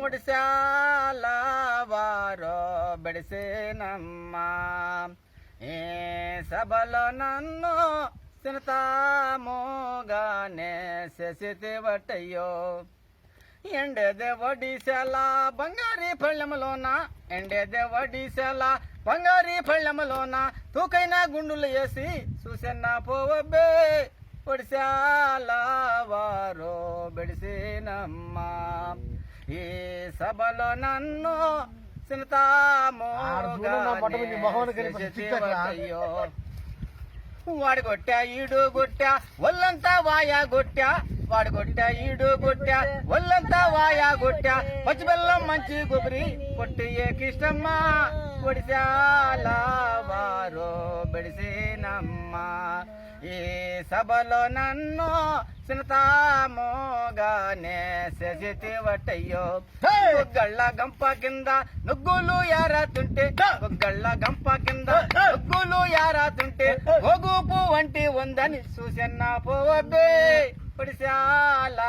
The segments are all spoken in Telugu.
ఒడిశాల వారో బెడిసేనమ్మా ఏ సభలో నన్ను సినతామోగానే శశితివటయ్యో ఎండేదే ఒడిశాల బంగారీ పళ్ళెములోన ఎండేదే ఒడిశాల బంగారీ పళ్ళెములోన తూకైన గుండులు వేసి చూసెన్న పోవబ్బే ఒడిశాల వారో బెడిసేనమ్మా ఈ సభలో నన్ను సినతామోగానే వాడు కొట్టా ఈడు కొట్టా ఒళ్ళంతా వాయా కొట్టా వాడు కొట్టా ఈడు కొట్టా ఒళ్ళంతా వాయా కొట్టా పచ్చి బెల్లం మంచి కొబ్బరి కొట్టి ఏకిష్టమ్మా ఒడిశాల వారో బెడిసేనమ్మా ఈ సభలో నన్ను సినతామోగానే శశితివటయ్యో గళ్ళ గంప కింద నుగ్గులు యారాతుంటే గళ్ళ గంప కింద నుగ్గులు యారాతుంటే గోగుపు వంటి ఉందని చూసెన్న పోవబ్బే ఒడిశాల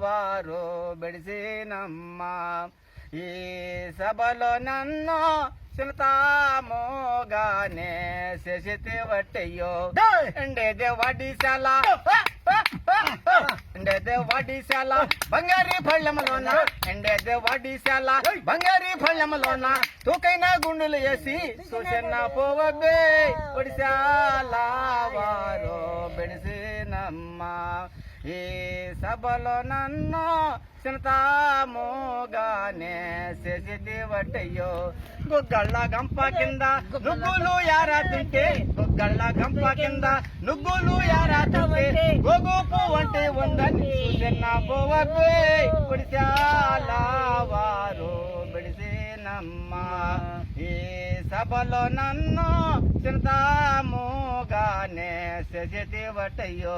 వారో బెడిసేనమ్మా ఈ సభలో నన్ను సినతామోగానే శశితివటయ్యో ఎండేదే ఒడిశాల ఎండేదే ఒడిశాల బంగారీ పళ్ళెములోన ఎండేదే ఒడిశాల బంగారీ పళ్ళెములోన తూకైన గుండులు వేసి చూసెన్న పోవబ్బే ఒడిశాల వారో బెడిసేనమ్మా ఈ సభలో నన్ను సినతామోగానే శశితివటయ్యో గుగ్గళ్ళ గంప కింద నుగ్గులు యారాతుంటే గుగ్గళ్ళ గంప కింద నుగ్గులు యారాతుంటే గోగుపు వంటి ఉందని చూసెన్న పోవబ్బే ఒడిశాల వారో బెడిసేనమ్మా ఈ సభలో నన్ను సినతామోగానే శశితివటయ్యో